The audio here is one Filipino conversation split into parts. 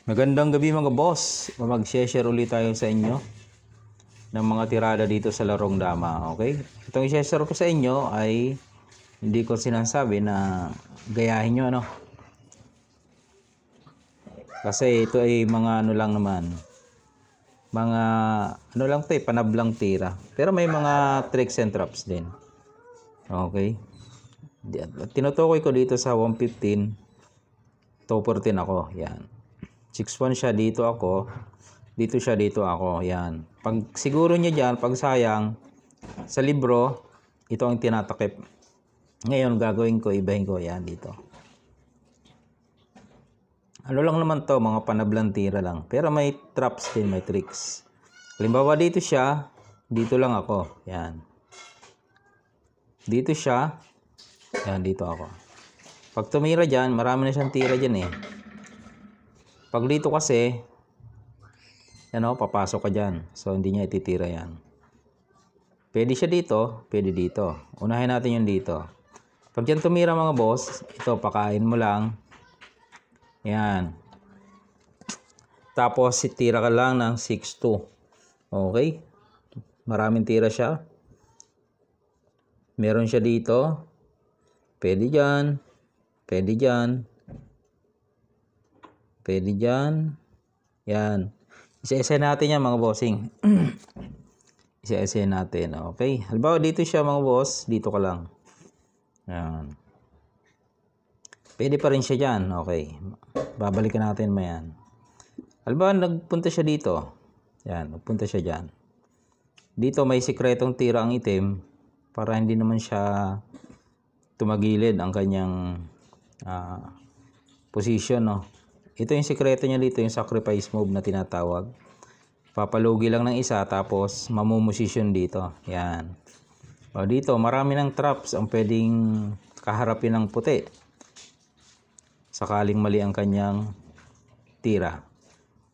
Magandang gabi mga boss. Mag-share ulit tayo sa inyo ng mga tirada dito sa larong dama. Okay? Itong i-share ko sa inyo ay hindi ko sinasabi na gayahin nyo ano. Kasi ito ay mga ano lang naman. Mga ano lang to panablang tira. Pero may mga tricks and traps din. Okay? Tinutukoy ko dito sa 115 to 14 ako. Yan. 6-1 siya, dito ako. Dito siya, dito ako. Yan. Pag siguro niya dyan, pag sayang, sa libro, ito ang tinatakip. Ngayon, gagawin ko, ibahin ko. Yan, dito. Ano lang naman to, mga panablantira lang. Pero may traps din, may tricks. Halimbawa, dito siya, dito lang ako. Yan. Dito siya, yan, dito ako. Pag tumira dyan, marami na siyang tira dyan eh. Pag dito kasi, ano, papasok ka dyan. So, hindi niya ititira yan. Pwede siya dito, pwede dito. Unahin natin yung dito. Pag dyan tumira mga boss, ito, pakain mo lang. Yan. Tapos, tira ka lang ng 6-2. Okay? Maraming tira siya. Meron siya dito. Pwede dyan. Pwede dyan. Pwede dyan. Yan. Isa-isa natin yan mga bossing. Isa-isa natin. Okay. Halimbawa dito siya mga boss. Dito ka lang. Yan. Pwede pa rin siya dyan. Okay. Babalikan natin mo yan. Halimbawa nagpunta siya dito. Yan. Nagpunta siya dyan. Dito may sikretong tira ang itim. Para hindi naman siya tumagilid ang kanyang position. No? Ito yung sikreto niya dito, yung sacrifice move na tinatawag. Papalugi lang ng isa, tapos mamumusisyon dito. Yan. O dito, marami ng traps ang pwedeng kaharapin ng puti. Sakaling mali ang kanyang tira.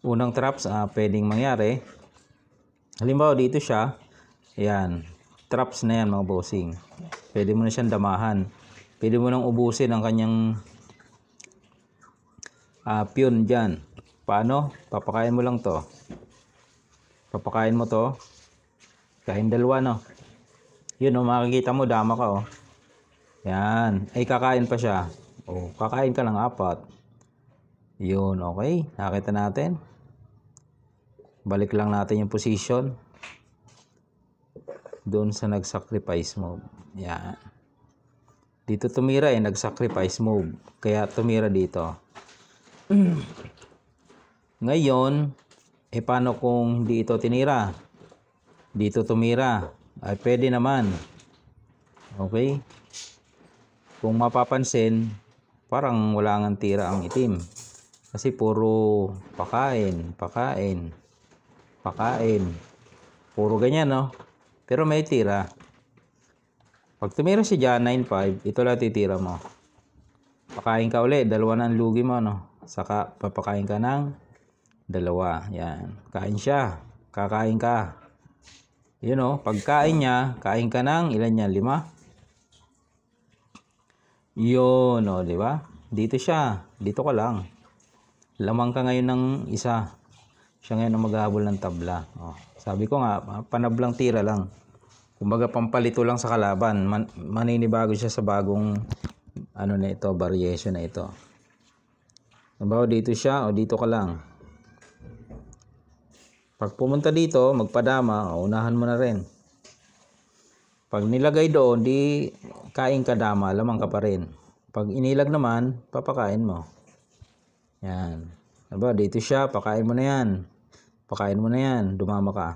Unang traps pwedeng mangyari. Halimbawa dito siya. Yan. Traps na yan mga bossing. Pwede mo na siyang damahan. Pwede mo nang ubusin ang kanyang pion dyan. Paano? Papakain mo lang to. Papakain mo to. Kain dalawa, no? Yun, oh, makikita mo, dama ka, oh. Yan. Ay, kakain pa siya. Oh, kakain ka ng 4. Yun, okay. Nakita natin. Balik lang natin yung position. Doon sa nag-sacrifice move. Yan. Dito tumira eh, nag-sacrifice move. Kaya tumira dito. Ngayon, paano kung hindi ito tinira? Dito tumira. Ay, pwede naman. Okay? Kung mapapansin, parang wala ngang tira ang itim. Kasi puro pakain, pakain, pakain. Puro ganyan, no? Pero may tira. Pag tumira siya dyan, 9-5, ito lang titira mo. Pakain ka ulit, dalawa na ang lugi mo, no? Saka papakain ka ng 2. Yan. Kain siya. Kakain ka. Yun o. Pagkain niya, kain ka ng ilan yan? 5? Yun o. Diba? Dito siya. Dito ka lang. Lamang ka ngayon ng isa. Siya ngayon ang maghahabol ng tabla. O. Sabi ko nga, panablang tira lang. Kumbaga pampalito lang sa kalaban. Maninibago siya sa bagong ano na ito, variation na ito. Halimbawa dito siya o dito ka lang. Pag pumunta dito, magpadama, unahan mo na rin. Pag nilagay doon, di kain ka dama, lamang ka pa rin. Pag inilag naman, papakain mo. Yan. Halimbawa dito siya, pakain mo na yan. Pakain mo na yan, dumama ka.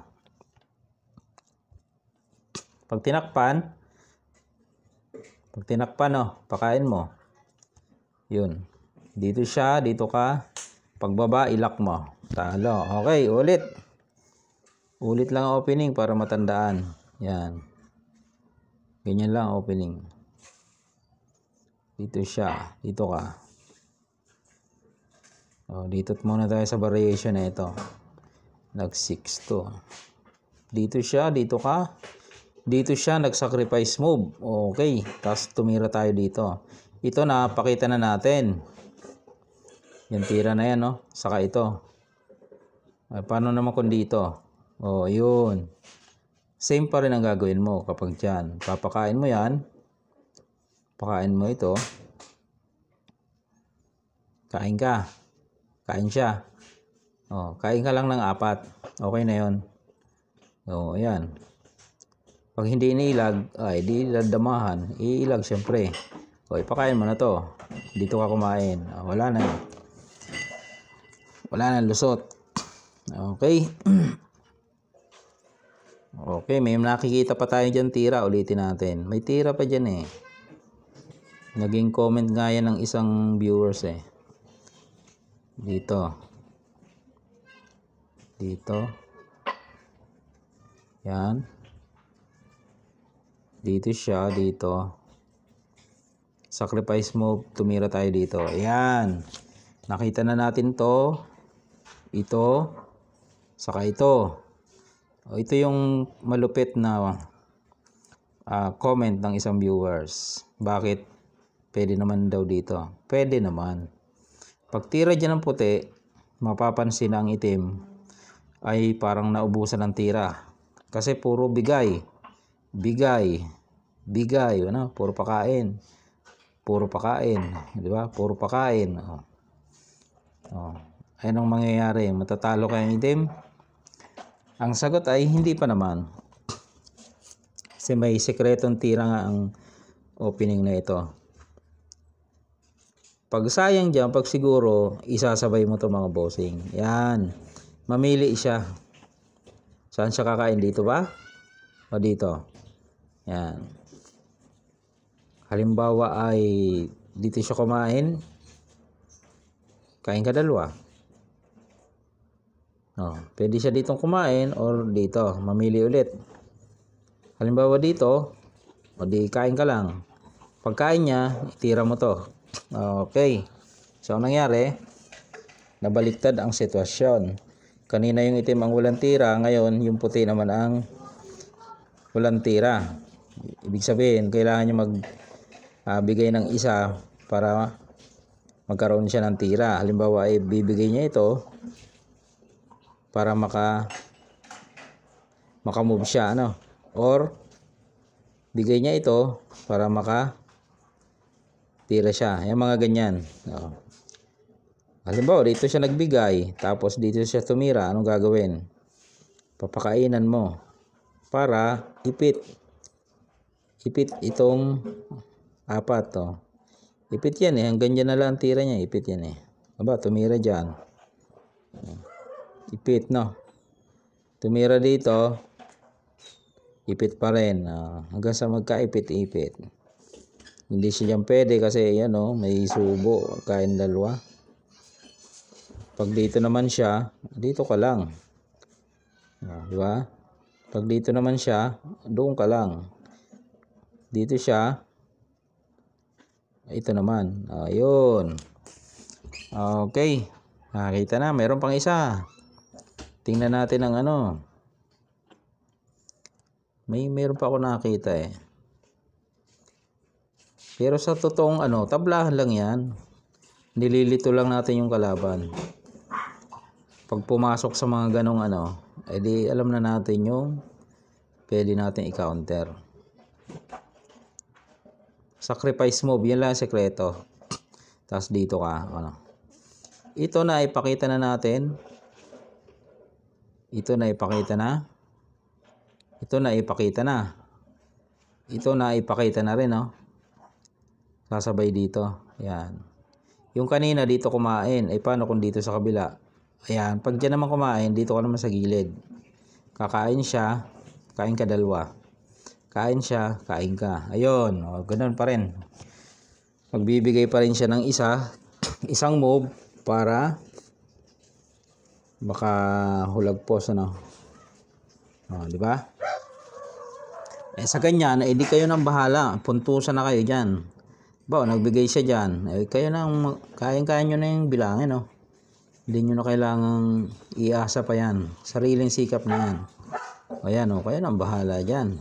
Pag tinakpan, pakain mo. Yun. Dito siya, dito ka. Pagbaba, ilak mo. Talo. Okay, ulit. Ulit lang ang opening para matandaan. Yan. Ganyan lang ang opening. Dito siya, dito ka. O, dito muna tayo sa variation na ito. Nag 6-2. Dito siya, dito ka. Dito siya, nag-sacrifice move. Okay. Tapos tumira tayo dito. Ito na, pakita na natin. Yung tira na yan, no? Saka ito. Ay, paano naman kung dito? O, yun. Same pa rin ang gagawin mo kapag dyan. Papakain mo yan. Pakain mo ito. Kain ka. Kain siya. O, kain ka lang ng 4. Okay na yun. O, ayan. Pag hindi inilag, ay di dadamahan. Iilag syempre. O, ipakain mo na to. Dito ka kumain. O, wala na. Wala na lusot. Okay. Okay, may nakikita pa tayo dyan tira. Ulitin natin. May tira pa dyan eh. Naging comment nga yan ng isang viewers eh. Dito. Dito. Yan. Dito siya. Dito. Sacrifice move. Tumira tayo dito. Ayan. Nakita na natin to. Ito. Saka ito. O, ito yung malupit na comment ng isang viewers. Bakit? Pwede naman daw dito. Pwede naman. Pag tira dyan ng puti, mapapansin na ang itim ay parang naubusan ng tira. Kasi puro bigay. Bigay. Bigay. Ano? Puro pakain. Puro pakain. Di ba? Puro pakain. O. O. Ayun ang mangyayari. Matatalo kayong itim? Ang sagot ay hindi pa naman. Kasi may sekretong tira nga ang opening na ito. Pag sayang dyan, pag siguro, isasabay mo to mga bossing. Yan. Mamili siya. Saan siya kakain? Dito ba? O dito? Yan. Halimbawa ay dito siya kumain. Kain ka 2. O, pwede siya ditong kumain or dito. Mamili ulit. Halimbawa dito, o di kain ka lang. Pagkain niya, itira mo to. Okay. So, ang nangyari, nabaliktad ang sitwasyon. Kanina yung itim ang walang tira, ngayon yung puti naman ang walang tira. Ibig sabihin, kailangan nyo magbigay ng isa para magkaroon siya ng tira. Halimbawa, ay bibigay niya ito para makamove siya, ano? Or, bigay niya ito para tira siya. Yung mga ganyan. O. Halimbawa, dito siya nagbigay. Tapos dito siya tumira. Anong gagawin? Papakainan mo. Para ipit. Ipit itong 4. O. Ipit yan eh. Hanggang dyan na lang ang tira niya. Ipit yan eh. Aba, tumira dyan. Ipit, no? Tumira dito. Ipit pa rin. Hanggang sa magkaipit-ipit. Hindi siya dyan pwede kasi yan o, may subo, kain 2. Pag dito naman siya, dito ka lang. Di ba? Pag dito naman siya, doon ka lang. Dito siya, ito naman. Ayun. Okay. Nakita na, meron pang isa. Tingnan natin ang ano. Meron pa ako nakita eh. Pero sa totoong tablahan lang yan. Nililito lang natin yung kalaban. Pag pumasok sa mga ganong edi alam na natin yung pwede natin i-counter. Sacrifice move, yan lang ang sekreto. Tapos dito ka, Ito na ipakita na natin. Ito na ipakita na. Ito na ipakita na. Ito na ipakita na rin, no? Sasabay dito. Ayan. Yung kanina dito kumain. Ay paano kung dito sa kabila? Ayan. Pag dyan naman kumain, dito ka naman sa gilid. Kakain siya. Kain ka 2. Kain siya. Kain ka. Ayun. O, ganun pa rin. Magbibigay pa rin siya ng isang move para baka hulagpos, di ba? Sa ganyan, di kayo nang bahala. Puntusan na kayo dyan. Nagbigay siya dyan. Kayo nang, kaya nyo na yung bilangin, Hindi nyo na kailangang iasa pa yan. Sariling sikap na yan. Ayan, kayo nang bahala dyan.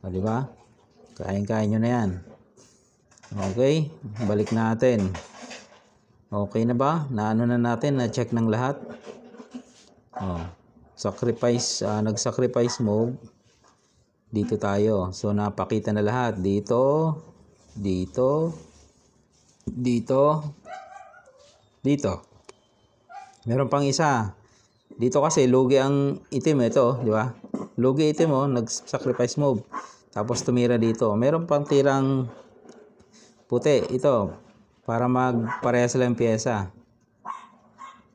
Di ba? Kaya nyo na yan. Okay, balik natin. Okay na ba? Naano na natin, na-check ng lahat. Oh, sacrifice, nag-sacrifice mode. Dito tayo. So, napakita na lahat. Dito, dito, dito, dito. Meron pang isa. Dito kasi, lugi ang itim ito, di ba? Lugi itim mo, nag-sacrifice mode. Tapos tumira dito. Meron pang tirang puti. Ito, para magparehas lang pyesa.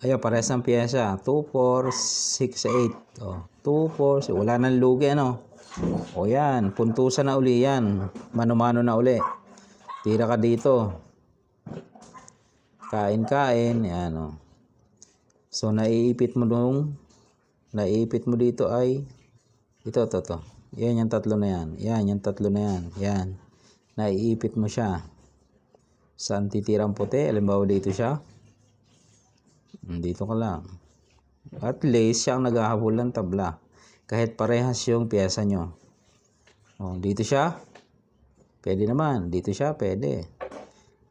Ayun, parehas ng pyesa. 2, 4, 6, 8. Oh, 2, 4, 6. Wala nang lugi, ano? O yan, puntusan na uli yan. Mano-mano na uli. Tira ka dito. Kain-kain. Yan, oh. So, naiipit mo dito ay ito. Yan, yung tatlo na yan. Yan, yung tatlo na yan. Yan. Naiipit mo siya. Saan titirang puti? Halimbawa dito siya. Dito ka lang. At least siya ang naghahabol ng tabla. Kahit parehas yung pyesa nyo. O, dito siya. Pwede naman. Dito siya, pwede.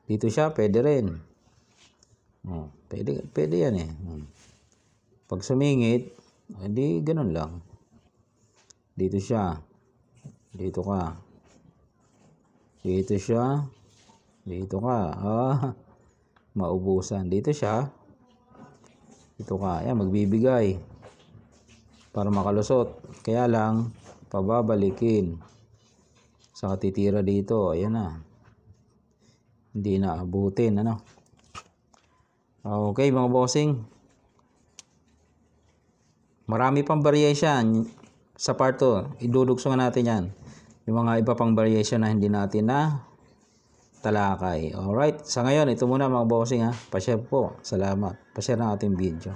Dito siya, pwede rin. O, pwede yan eh. Pag sumingit, hindi ganun lang. Dito siya. Dito ka. Dito siya. Dito ka. Maubusan. Dito siya. Dito ka. Ayan, magbibigay. Para makalusot. Kaya lang, pababalikin. Saka titira dito. Ayan na. Hindi na abutin. Ano? Okay, mga bossing. Marami pang variation sa part 2. Idudugsungan natin yan. Yung mga iba pang variation na hindi natin na talakay. Alright. Sa ngayon, ito muna mga bossing ha. Pa-share po. Salamat. Pa-share ng ating video.